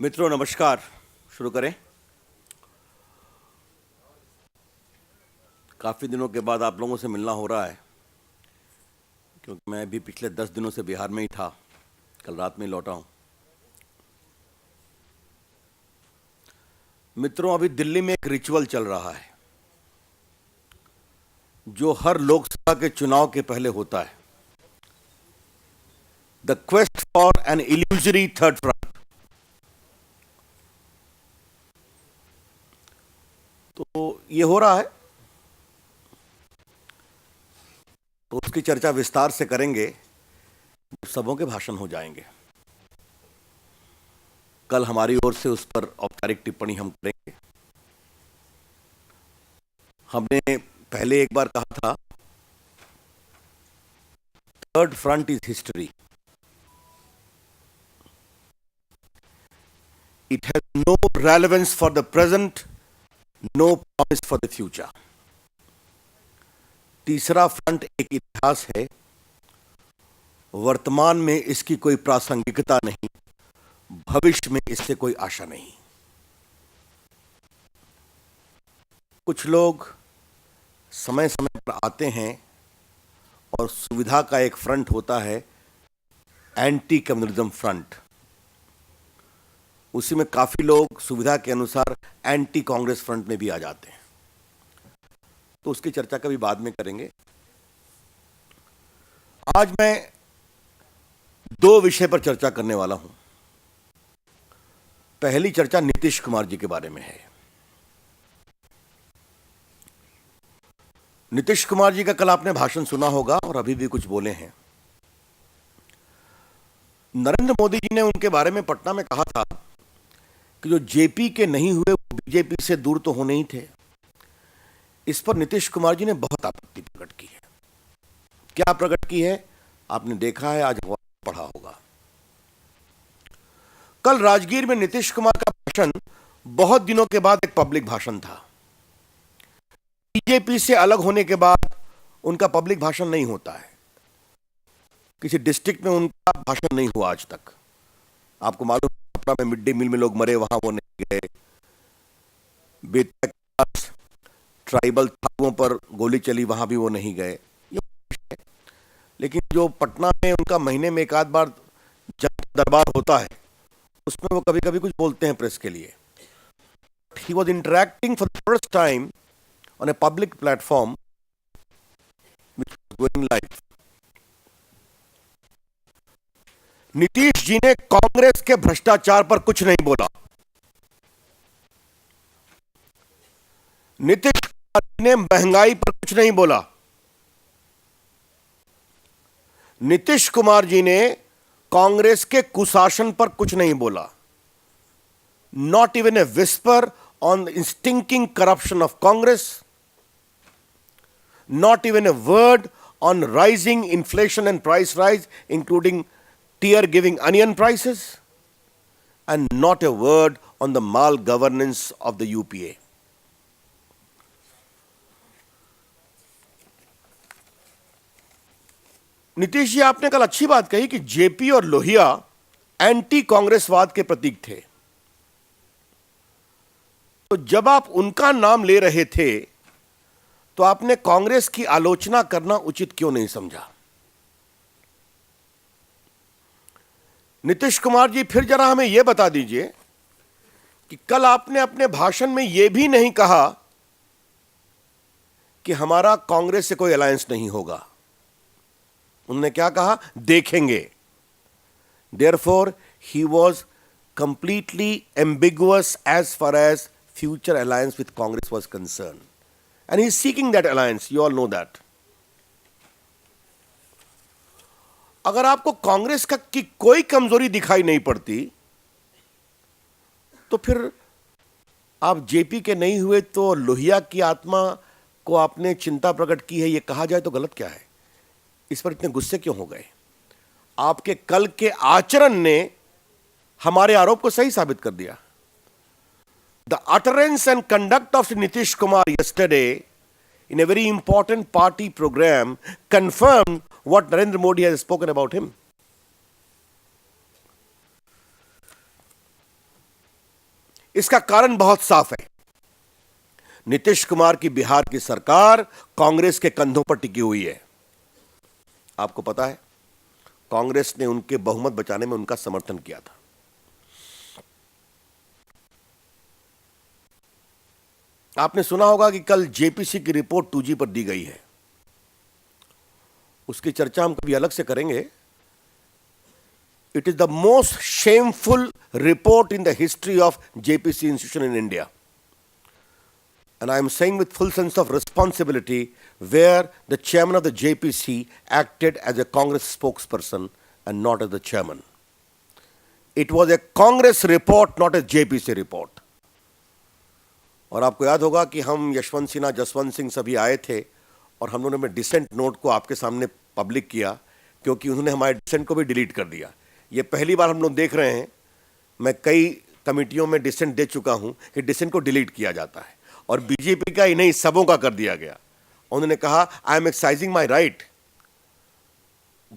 मित्रों नमस्कार। शुरू करें। काफ़ी दिनों के बाद आप लोगों से मिलना हो रहा है, क्योंकि मैं भी पिछले 10 दिनों से बिहार में ही था। कल रात में लौटा हूं। मित्रों, अभी दिल्ली में एक रिचुअल चल रहा है जो हर लोकसभा के चुनाव के पहले होता है। The quest for an illusory third front. तो ये हो रहा है, तो उसकी चर्चा विस्तार से करेंगे जब सबों के भाषण हो जाएंगे। कल हमारी ओर से उस पर औपचारिक टिप्पणी हम करेंगे। हमने पहले एक बार कहा था, third front is history. It has no relevance for the present, no promise for the future. तीसरा फ्रंट एक इतिहास है, वर्तमान में इसकी कोई प्रासंगिकता नहीं, भविष्य में इससे कोई आशा नहीं। कुछ लोग समय समय पर आते हैं और सुविधा का एक फ्रंट होता है, एंटी कम्युनिज्म फ्रंट। उसी में काफी लोग सुविधा के अनुसार एंटी कांग्रेस फ्रंट में भी आ जाते हैं, तो उसकी चर्चा कभी बाद में करेंगे। आज मैं दो विषय पर चर्चा करने वाला हूं। पहली चर्चा नीतीश कुमार जी के बारे में है। नीतीश कुमार जी का कल आपने भाषण सुना होगा और अभी भी कुछ बोले हैं। नरेंद्र मोदी जी ने उनके बारे में पटना में कहा था कि जो जेपी के नहीं हुए वो बीजेपी से दूर तो होने ही थे। इस पर नीतीश कुमार जी ने बहुत आपत्ति प्रकट की है। क्या प्रकट की है आपने देखा है, आज पढ़ा होगा। कल राजगीर में नीतीश कुमार का भाषण बहुत दिनों के बाद एक पब्लिक भाषण था। बीजेपी से अलग होने के बाद उनका पब्लिक भाषण नहीं होता है। किसी डिस्ट्रिक्ट में उनका भाषण नहीं हुआ आज तक। आपको मालूम है, पटना में मिड डे मील में लोग मरे, वहां वो नहीं गए। बेतिया के पास ट्राइबल थागों पर गोली चली, वहां भी वो नहीं गए। लेकिन जो पटना में उनका महीने में एक आध बार जनता दरबार होता है, उसमें वो कभी कभी कुछ बोलते हैं प्रेस के लिए। He was interacting for the first time on a public platform which was going live. Nitish ji ने कांग्रेस के भ्रष्टाचार पर कुछ नहीं बोला। नीतीश कुमार जी ने महंगाई पर कुछ नहीं बोला। नीतीश कुमार जी ने कांग्रेस के कुशासन पर कुछ नहीं बोला। Not even a whisper on the stinking corruption of Congress. Not even a word on rising inflation and price rise, including tear-giving onion prices. And not a word on the mal-governance of the UPA. Nitish ji, आपने कल अच्छी बात कही कि JP और Lohia anti कांग्रेसवाद के प्रतीक थे। तो जब आप उनका नाम ले रहे थे तो आपने कांग्रेस की आलोचना करना उचित क्यों नहीं समझा? नीतीश कुमार जी, फिर जरा हमें यह बता दीजिए कि कल आपने अपने भाषण में यह भी नहीं कहा कि हमारा कांग्रेस से कोई अलायंस नहीं होगा। उन्होंने क्या कहा? देखेंगे। Therefore, he was completely ambiguous as far as future alliance with Congress was concerned. And he is seeking that alliance. You all know that. अगर आपको कांग्रेस का की कोई कमजोरी दिखाई नहीं पड़ती तो फिर आप जेपी के नहीं हुए तो लोहिया की आत्मा को आपने चिंता प्रकट की है, यह कहा जाए तो गलत क्या है? इस पर इतने गुस्से क्यों हो गए? आपके कल के आचरण ने हमारे आरोप को सही साबित कर दिया। The utterance and conduct of Nitish Kumar yesterday in a very important party program confirmed what Narendra Modi has spoken about him. इसका कारण बहुत साफ है। नीतीश कुमार की बिहार की सरकार कांग्रेस के कंधों पर टिकी हुई है। आपको पता है, कांग्रेस ने उनके बहुमत बचाने में उनका समर्थन किया था। आपने सुना होगा कि कल जेपीसी की रिपोर्ट 2G पर दी गई है। उसकी चर्चा हम कभी अलग से करेंगे। It is the most shameful report in the history of JPC institution in India, and I am saying with full sense of responsibility, where the chairman of the JPC acted as a Congress spokesperson and not as the chairman. It was a Congress report, not a JPC report. और आपको याद होगा कि हम यशवंत सिन्हा, जसवंत सिंह सभी आए थे और हम लोगों ने डिसेंट नोट को आपके सामने पब्लिक किया, क्योंकि उन्होंने हमारे डिसेंट को भी डिलीट कर दिया। ये पहली बार हम लोग देख रहे हैं। मैं कई कमिटियों में डिसेंट दे चुका हूं कि डिसेंट को डिलीट किया जाता है, और बीजेपी का ही नहीं, सबों का कर दिया गया। उन्होंने कहा I am exercising my right.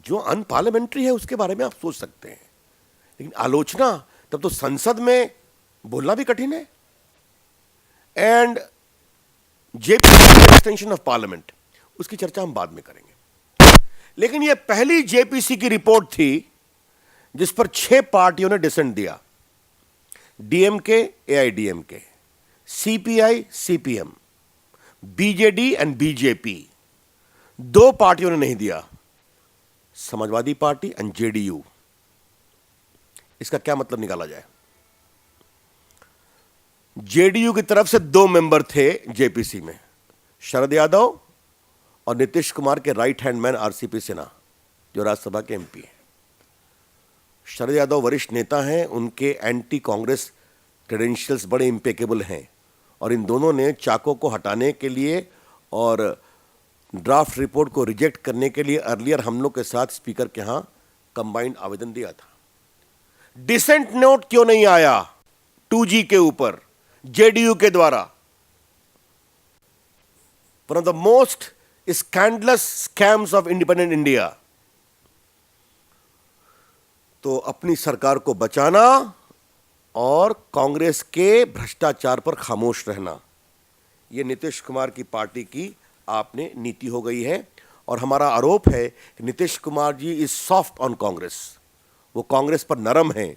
जो अनपार्लियामेंट्री है उसके बारे में आप सोच सकते हैं, लेकिन आलोचना तब तो संसद में बोलना भी कठिन है। And JPC extension of parliament, उसकी चर्चा हम बाद में करेंगे। लेकिन यह पहली जेपीसी की रिपोर्ट थी जिस पर 6 पार्टियों ने डिसेंट दिया। DMK, AIADMK, CPI, CPM, BJD and BJP. 2 पार्टियों ने नहीं दिया, समाजवादी पार्टी एंड जेडीयू। इसका क्या मतलब निकाला जाए? जेडीयू की तरफ से 2 मेंबर थे जेपीसी में, शरद यादव और नीतीश कुमार के right hand man RCP Sinha, जो राज्यसभा के एमपी हैं। शरद यादव वरिष्ठ नेता हैं, उनके एंटी कांग्रेस क्रेडेंशियल्स बड़े इम्पेकेबल हैं, और इन दोनों ने चाको को हटाने के लिए और ड्राफ्ट रिपोर्ट को रिजेक्ट करने के लिए अर्लियर हम लोग के साथ स्पीकर के यहां कंबाइंड आवेदन दिया था। डिसेंट नोट क्यों नहीं आया 2G के ऊपर जेडीयू के द्वारा? One of the most scandalous scams of independent India. तो अपनी सरकार को बचाना और कांग्रेस के भ्रष्टाचार पर खामोश रहना, यह नीतीश कुमार की पार्टी की आपने नीति हो गई है। और हमारा आरोप है कि नीतीश कुमार जी इज सॉफ्ट ऑन कांग्रेस, वो कांग्रेस पर नरम हैं,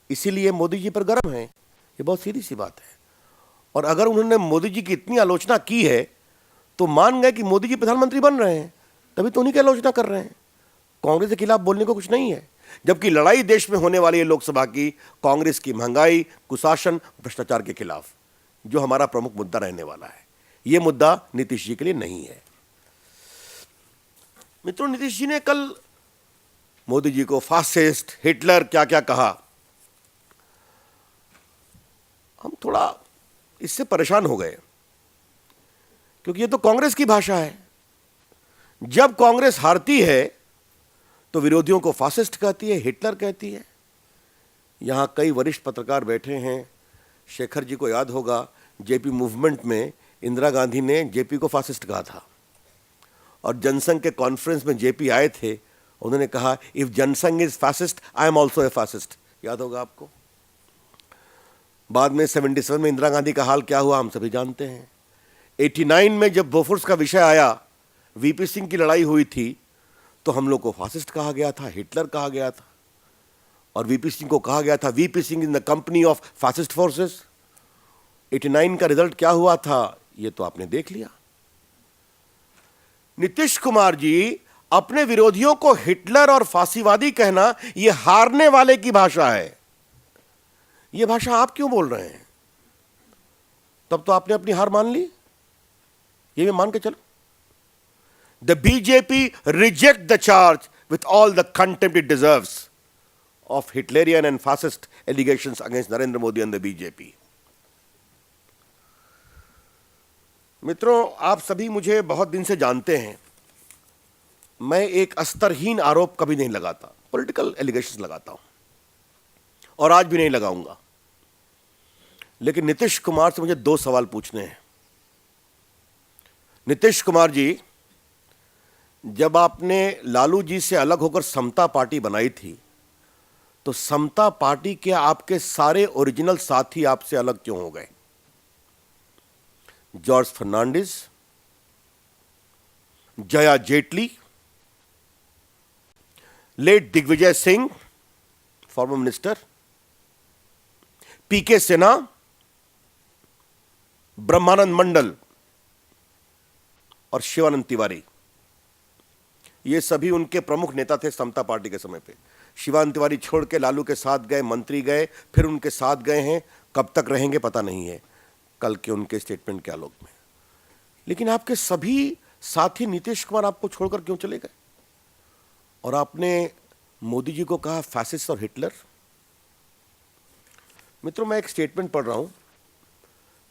इसीलिए मोदी जी पर गर्म हैं। ये बहुत सीधी सी बात है। और अगर उन्होंने मोदी जी की इतनी आलोचना की है तो मान गए कि मोदी जी प्रधानमंत्री बन रहे हैं, तभी तो उन्हीं की आलोचना कर रहे हैं। कांग्रेस के खिलाफ बोलने को कुछ नहीं है, जबकि लड़ाई देश में होने वाली है लोकसभा की कांग्रेस की महंगाई, कुशासन, भ्रष्टाचार के खिलाफ, जो हमारा प्रमुख मुद्दा रहने वाला है। यह मुद्दा नीतीश जी के लिए नहीं है। मित्रों, नीतीश जी ने कल मोदी जी को फासिस्ट, हिटलर क्या क्या कहा। हम थोड़ा इससे परेशान हो गए, क्योंकि ये तो कांग्रेस की भाषा है। जब कांग्रेस हारती है तो विरोधियों को फासिस्ट कहती है, हिटलर कहती है। यहां कई वरिष्ठ पत्रकार बैठे हैं। शेखर जी को याद होगा, जेपी मूवमेंट में इंदिरा गांधी ने जेपी को फासिस्ट कहा था, और जनसंघ के कॉन्फ्रेंस में जेपी आए थे, उन्होंने कहा if Jan Sangh is fascist I am also a fascist. याद होगा आपको। बाद में 77 में इंदिरा गांधी का हाल क्या हुआ हम सभी जानते हैं। 89 में जब बोफोर्स का विषय आया, वीपी सिंह की लड़ाई हुई थी, तो हम लोग को फासिस्ट कहा गया था, हिटलर कहा गया था, और वीपी सिंह को कहा गया था VP Singh in the company of fascist forces. 89 का रिजल्ट क्या हुआ था ये तो आपने देख लिया। नीतीश कुमार जी अपने विरोधियों को हिटलर और फांसीवादी कहना, यह हारने वाले की भाषा है। यह भाषा आप क्यों बोल रहे हैं? तब तो आपने अपनी हार मान ली, ये भी मान के चलो। The BJP reject the charge with all the contempt it deserves of Hitlerian and fascist allegations against Narendra Modi and the BJP. मित्रों, आप सभी मुझे बहुत दिन से जानते हैं। मैं एक अस्तरहीन आरोप कभी नहीं लगाता, पॉलिटिकल एलिगेशंस लगाता हूं, और आज भी नहीं लगाऊंगा। लेकिन नीतीश कुमार से मुझे 2 सवाल पूछने हैं। नीतीश कुमार जी, जब आपने लालू जी से अलग होकर समता पार्टी बनाई थी, तो समता पार्टी के आपके सारे ओरिजिनल साथी आपसे अलग क्यों हो गए? George Fernandes, Jaya Jaitly, late Digvijay Singh former minister, PK Sinha, Brahmanand Mandal और शिवानंद तिवारी, ये सभी उनके प्रमुख नेता थे समता पार्टी के समय पे। शिवानंद तिवारी छोड़ के लालू के साथ गए, मंत्री गए, फिर उनके साथ गए हैं, कब तक रहेंगे पता नहीं है, कल के उनके स्टेटमेंट के आलोक में। लेकिन आपके सभी साथी नीतीश कुमार आपको छोड़कर क्यों चले गए? और आपने मोदी जी को कहा फैसिस्ट और हिटलर। मित्रों, मैं एक स्टेटमेंट पढ़ रहा हूं,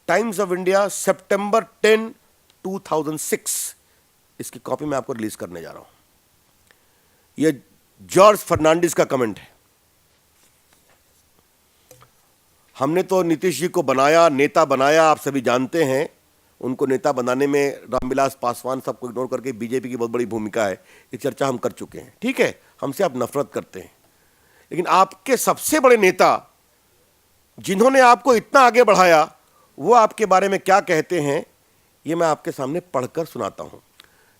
टाइम्स ऑफ इंडिया सितंबर 10, 2006, इसकी कॉपी मैं आपको रिलीज करने जा रहा हूं। यह जॉर्ज फर्नांडिस का कमेंट है। हमने तो नीतीश जी को बनाया, नेता बनाया, आप सभी जानते हैं। उनको नेता बनाने में रामविलास पासवान सबको इग्नोर करके बीजेपी की बहुत बड़ी भूमिका है, ये चर्चा हम कर चुके हैं। ठीक है, हमसे आप नफरत करते हैं, लेकिन आपके सबसे बड़े नेता जिन्होंने आपको इतना आगे बढ़ाया, वो आपके बारे में क्या कहते हैं, ये मैं आपके सामने पढ़कर सुनाता हूं।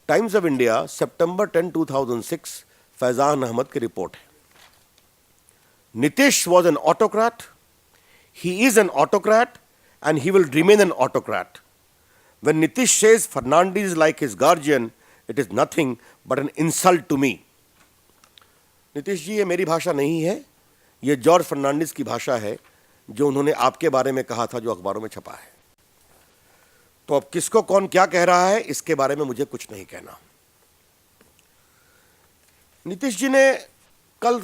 टाइम्स ऑफ इंडिया सितंबर 10, 2006, फैजान अहमद की रिपोर्ट है। Nitish was an autocrat, he is an autocrat and he will remain an autocrat. When Nitish says Fernandes is like his guardian, it is nothing but an insult to me. Nitish ji, ये मेरी भाषा नहीं है, ये George Fernandes की भाषा है, जो उन्होंने आपके बारे में कहा था, जो अखबारों में छपा है। तो अब किसको कौन क्या कह रहा है, इसके बारे में मुझे कुछ नहीं कहना। नीतीश जी ने कल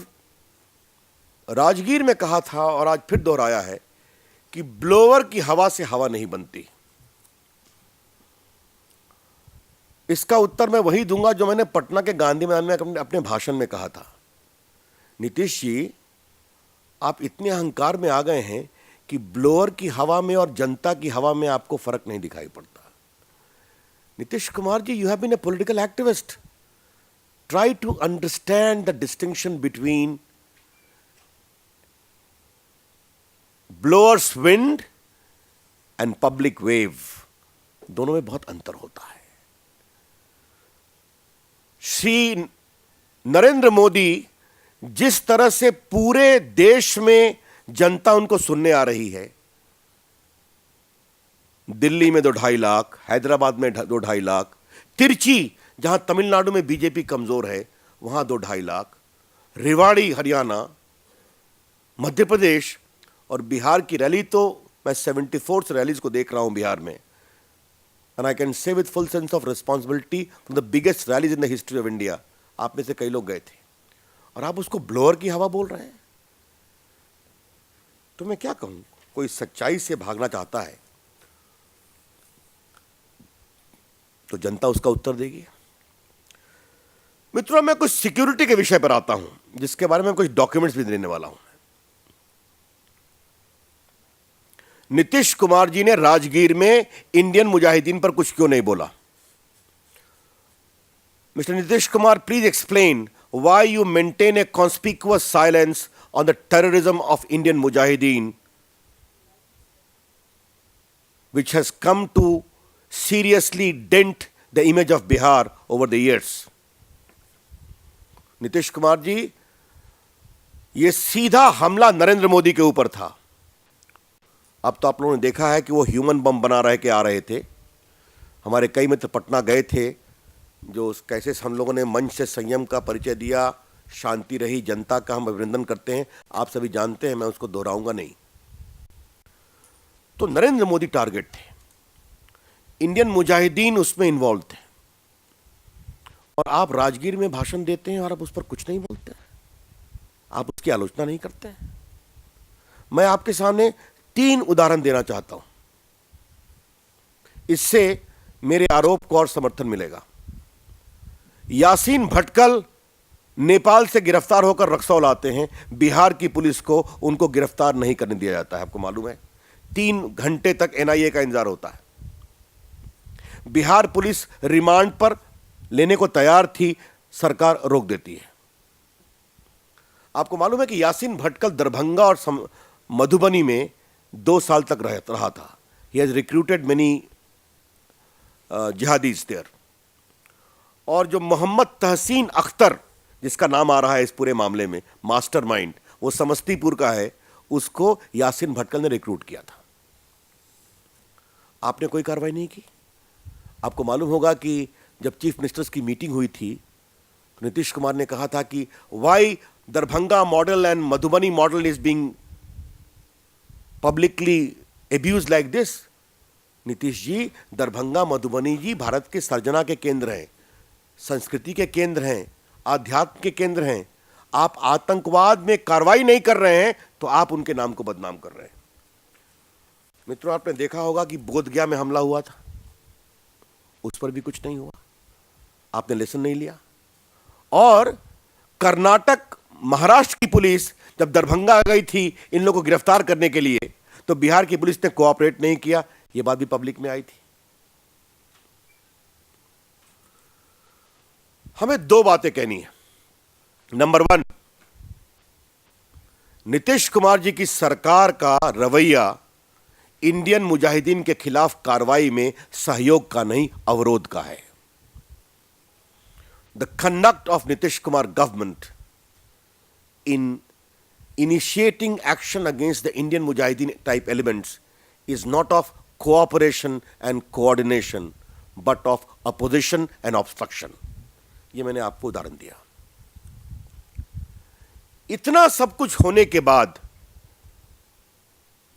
राजगीर में कहा था और आज फिर दोहराया है कि ब्लोअर की हवा से हवा नहीं बनती। इसका उत्तर मैं वही दूंगा जो मैंने पटना के गांधी मैदान में अपने भाषण में कहा था। नीतीश जी, आप इतने अहंकार में आ गए हैं कि ब्लोअर की हवा में और जनता की हवा में आपको फर्क नहीं दिखाई पड़ता। Nitish Kumar ji, you have been a political activist. Try to understand the distinction between blowers wind and public wave, दोनों में बहुत अंतर होता है। श्री नरेंद्र मोदी जिस तरह से पूरे देश में जनता उनको सुनने आ रही है, दिल्ली में 2-2.5 लाख, हैदराबाद में 2-2.5 लाख, तिरची जहां तमिलनाडु में बीजेपी कमजोर है वहां 2-2.5 लाख, रेवाड़ी हरियाणा, मध्य प्रदेश और बिहार की रैली, तो मैं 74 रैलीज को देख रहा हूं बिहार में, and I can say with full sense of responsibility from the biggest rallies in the history of India. आप में से कई लोग गए थे और आप उसको ब्लोअर की हवा बोल रहे हैं। तो मैं क्या कहूं, कोई सच्चाई से भागना चाहता है तो जनता उसका उत्तर देगी। मित्रों, मैं कुछ सिक्योरिटी के विषय पर आता हूं, जिसके बारे में कुछ डॉक्यूमेंट्स भी देने वाला हूं। नीतीश कुमार जी ने राजगीर में इंडियन मुजाहिदीन पर कुछ क्यों नहीं बोला? Mister Nitish Kumar, please explain why you maintain a conspicuous silence on the terrorism of Indian Mujahideen, which has come to seriously dent the image of Bihar over the years. Nitish Kumar ji, ये सीधा हमला नरेंद्र मोदी के ऊपर था। अब तो आप लोगों ने देखा है कि वो ह्यूमन बम बना रहे के आ रहे थे। हमारे कई मित्र पटना गए थे, जो कैसे हम लोगों ने मंच से संयम का परिचय दिया, शांति रही, जनता का हम अभिनंदन करते हैं, आप सभी जानते हैं, मैं उसको दोहराऊंगा नहीं। तो नरेंद्र मोदी टारगेट थे, इंडियन मुजाहिदीन उसमें इन्वॉल्व थे, और आप राजगीर में भाषण देते हैं और आप उस पर कुछ नहीं बोलते हैं, आप उसकी आलोचना नहीं करते हैं। मैं आपके सामने 3 उदाहरण देना चाहता हूं, इससे मेरे आरोप को और समर्थन मिलेगा। यासीन भटकल नेपाल से गिरफ्तार होकर रक्सौल आते हैं, बिहार की पुलिस को उनको गिरफ्तार नहीं करने दिया जाता है। आपको मालूम है, 3 घंटे तक एनआईए का इंतजार होता है। बिहार पुलिस रिमांड पर लेने को तैयार थी, सरकार रोक देती है। आपको मालूम है कि यासीन भटकल दरभंगा और मधुबनी में 2 साल तक रहा था. He has recruited many jihadis there. और जो मोहम्मद तहसीन अख्तर जिसका नाम आ रहा है इस पूरे मामले में मास्टरमाइंड, वो समस्तीपुर का है, उसको यासीन भटकल ने रिक्रूट किया था. आपने कोई कार्रवाई नहीं की. आपको मालूम होगा कि जब चीफ मिनिस्टर्स की मीटिंग हुई थी तो नीतीश कुमार ने कहा था कि why Darbhanga model and Madhubani model is being publicly abuse like this. Nitish ji, Darbhanga Madhubani ji Bharat के सर्जना के केंद्र हैं, संस्कृति के केंद्र हैं, आध्यात्म के केंद्र हैं. आप आतंकवाद में कार्रवाई नहीं कर रहे हैं तो आप उनके नाम को बदनाम कर रहे हैं. मित्रों, आपने देखा होगा कि बोधगया में हमला हुआ था, उस पर भी कुछ नहीं हुआ. आपने लेसन नहीं लिया. और कर्नाटक महाराष्ट्र की पुलिस जब दरभंगा गई थी इन लोगों को गिरफ्तार करने के लिए तो बिहार की पुलिस ने कोऑपरेट नहीं किया. यह बात भी पब्लिक में आई थी. हमें 2 बातें कहनी है. नंबर 1, नीतीश कुमार जी की सरकार का रवैया इंडियन मुजाहिदीन के खिलाफ कार्रवाई में सहयोग का नहीं, अवरोध का है. The conduct of Nitish Kumar government in initiating action against the Indian Mujahideen type elements is not of cooperation and coordination but of opposition and obstruction. ये मैंने आपको उदाहरण दिया. इतना सब कुछ होने के बाद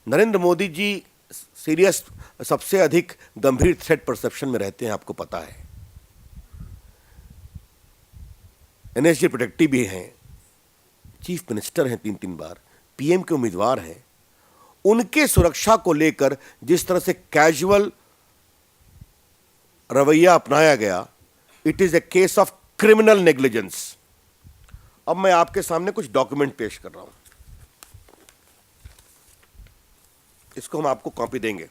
नरेंद्र मोदी जी सीरियस, सबसे अधिक गंभीर थ्रेट परसेप्शन में रहते हैं, आपको पता है. एनएसजी प्रोटेक्टिव भी हैं, चीफ मिनिस्टर हैं 3 बार, पीएम के उम्मीदवार हैं. उनके सुरक्षा को लेकर जिस तरह से कैजुअल रवैया अपनाया गया, it is A case of criminal negligence. अब मैं आपके सामने कुछ डॉक्यूमेंट पेश कर रहा हूं, इसको हम आपको कॉपी देंगे.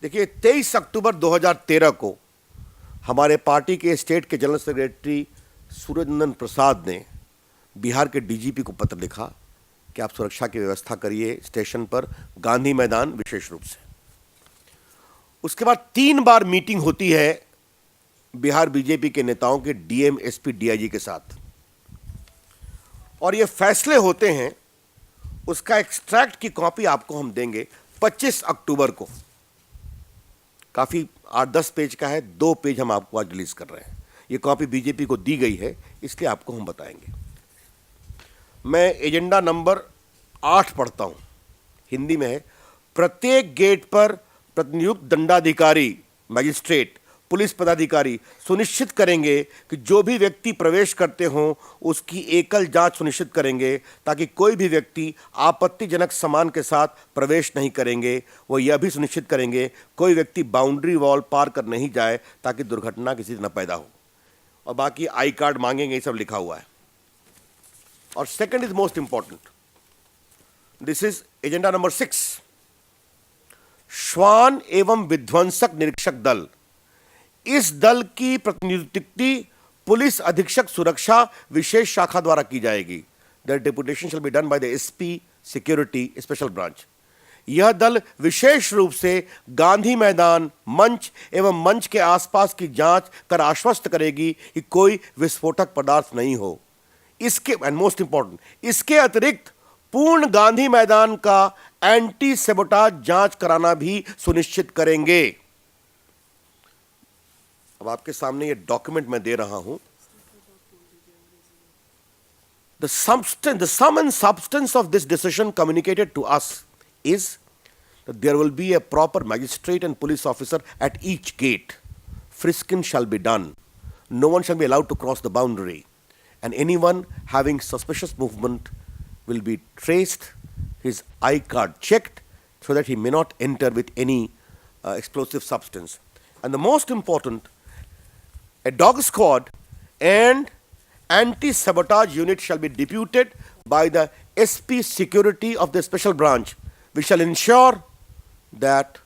देखिए, 23 अक्टूबर 2013 को हमारे पार्टी के स्टेट के जनरल सेक्रेटरी सूरजनंदन प्रसाद ने बिहार के डीजीपी को पत्र लिखा कि आप सुरक्षा की व्यवस्था करिए स्टेशन पर, गांधी मैदान विशेष रूप से. उसके बाद 3 बार मीटिंग होती है बिहार बीजेपी के नेताओं के डीएम, एसपी, डीआईजी के साथ, और ये फैसले होते हैं. उसका एक्सट्रैक्ट की कॉपी आपको हम देंगे 25 अक्टूबर को. काफी 8-10 पेज का है, 2 पेज हम आपको आज रिलीज कर रहे हैं. ये कॉपी बीजेपी को दी गई है, इसलिए आपको हम बताएंगे. मैं एजेंडा नंबर 8 पढ़ता हूं, हिंदी में है. प्रत्येक गेट पर प्रतिनियुक्त दंडाधिकारी, मजिस्ट्रेट, पुलिस पदाधिकारी सुनिश्चित करेंगे कि जो भी व्यक्ति प्रवेश करते हों उसकी एकल जांच सुनिश्चित करेंगे ताकि कोई भी व्यक्ति आपत्तिजनक सामान के साथ प्रवेश नहीं करेंगे. वो यह भी सुनिश्चित करेंगे कोई व्यक्ति बाउंड्री वॉल पार कर नहीं जाए ताकि दुर्घटना किसी से न पैदा हो. और बाकी आई कार्ड मांगेंगे, ये सब लिखा हुआ है. और second is most important, this is agenda number 6. श्वान एवं विध्वंसक निरीक्षक दल, इस दल की प्रतिनियुक्ति पुलिस अधीक्षक सुरक्षा विशेष शाखा द्वारा की जाएगी. Their deputation shall be done by the SP security special branch. यह दल विशेष रूप से गांधी मैदान, मंच एवं मंच के आसपास की जांच कर आश्वस्त करेगी कि कोई विस्फोटक पदार्थ नहीं हो. इसके एंड मोस्ट इंपॉर्टेंट, इसके अतिरिक्त पूर्ण गांधी मैदान का एंटी सेबोटाज जांच कराना भी सुनिश्चित करेंगे. अब आपके सामने ये डॉक्यूमेंट मैं दे रहा हूं. The sum and substance of this decision communicated to us is that there will be a proper magistrate and police officer at each gate. Frisking shall be done. No one shall be allowed to cross the boundary. And anyone having suspicious movement will be traced, his I card checked, so that he may not enter with any explosive substance. And the most important, a dog squad and anti-sabotage unit shall be deputed by the SP security of the special branch. We shall ensure that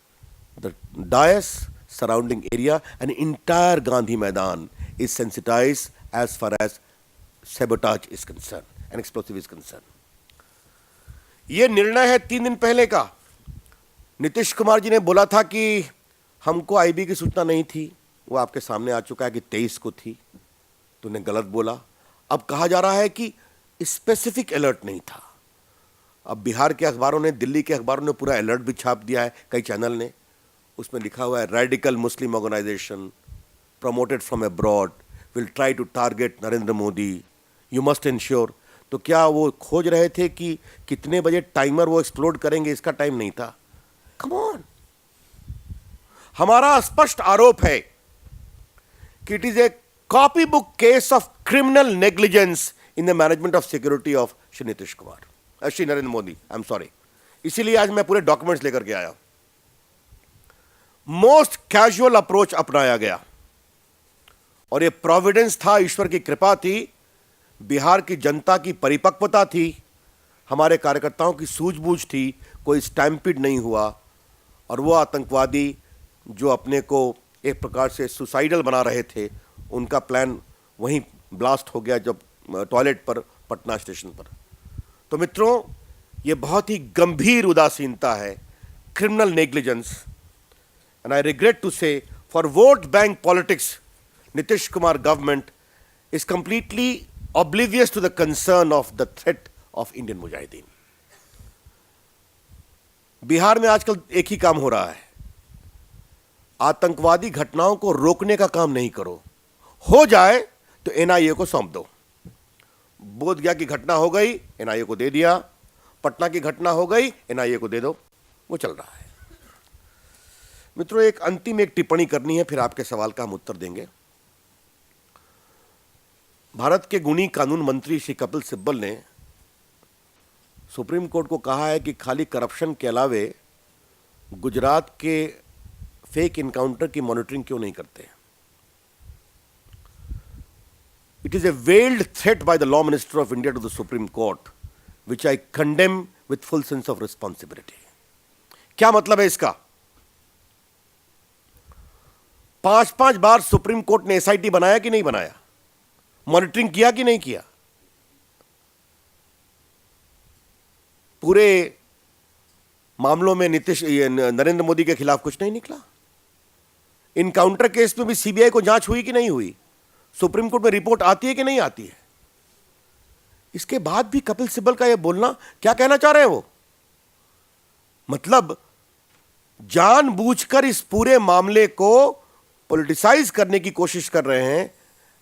the dais, surrounding area and entire Gandhi Maidan is sensitized as far as sabotage is concerned. And explosive is concern. यह निर्णय है 3 दिन पहले का। नीतीश कुमार जी ने बोला था कि हमको आईबी की सूचना नहीं थी, वो आपके सामने आ चुका है कि 23 को थी, तो उन्हें गलत बोला। अब कहा जा रहा है कि स्पेसिफिक अलर्ट नहीं था। अब बिहार के अखबारों ने, दिल्ली के अखबारों ने पूरा अलर्ट भी छाप दिया है, कई चैनल ने। उसमें लिखा हुआ है radical Muslim organisation promoted from abroad will try to target Narendra Modi, you must ensure. तो क्या वो खोज रहे थे कि कितने बजे टाइमर वो एक्सप्लोड करेंगे? इसका टाइम नहीं था। Come on. हमारा स्पष्ट आरोप है कि it is A copy book case of criminal negligence in the management of security of Shri Nitish Kumar, Shri Narendra Modi, I am sorry. इसीलिए आज मैं पूरे डॉक्यूमेंट्स लेकर के आया। मोस्ट कैजुअल अप्रोच अपनाया गया और यह प्रोविडेंस था, ईश्वर की कृपा थी, बिहार की जनता की परिपक्वता थी, हमारे कार्यकर्ताओं की सूझबूझ थी, कोई स्टैम्पिड नहीं हुआ। और वो आतंकवादी जो अपने को एक प्रकार से सुसाइडल बना रहे थे, उनका प्लान वहीं ब्लास्ट हो गया जब टॉयलेट पर, पटना स्टेशन पर। तो मित्रों, ये बहुत ही गंभीर उदासीनता है, criminal negligence. And I regret to say, for vote bank politics, Nitish Kumar government is completely oblivious to the concern of the threat of Indian Mujahideen. Bihar में आजकल एक ही काम हो रहा है, आतंकवादी घटनाओं को रोकने का काम नहीं करो, हो जाए तो एनआईए को सौंप दो। बोध गया की घटना हो गई, एनआईए को दे दिया। पटना की घटना हो गई, एनआईए को दे दो, वो चल रहा है। मित्रों, एक अंतिम टिप्पणी करनी है, फिर आपके सवाल का हम उत्तर देंगे। भारत के गुणी कानून मंत्री श्री कपिल सिब्बल ने सुप्रीम कोर्ट को कहा है कि खाली करप्शन के अलावे गुजरात के फेक इनकाउंटर की मॉनिटरिंग क्यों नहीं करते। It is a veiled threat by the law minister of India to the supreme court, which I condemn with full sense of responsibility. क्या मतलब है इसका? 5-5 बार सुप्रीम कोर्ट ने एसआईटी बनाया कि नहीं बनाया? मॉनिटरिंग किया कि नहीं किया? पूरे मामलों में नरेंद्र मोदी के खिलाफ कुछ नहीं निकला। इनकाउंटर केस में भी सीबीआई को जांच हुई कि नहीं हुई? सुप्रीम कोर्ट में रिपोर्ट आती है कि नहीं आती है? इसके बाद भी कपिल सिब्बल का यह बोलना, क्या कहना चाह रहे हैं वो? मतलब जानबूझकर इस पूरे मामले को पॉलिटिसाइज करने की कोशिश कर रहे हैं,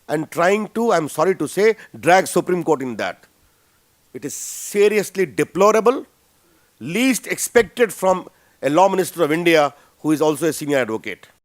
and trying to, I'm sorry to say, drag Supreme Court in that. It is seriously deplorable, least expected from a law minister of India who is also a senior advocate.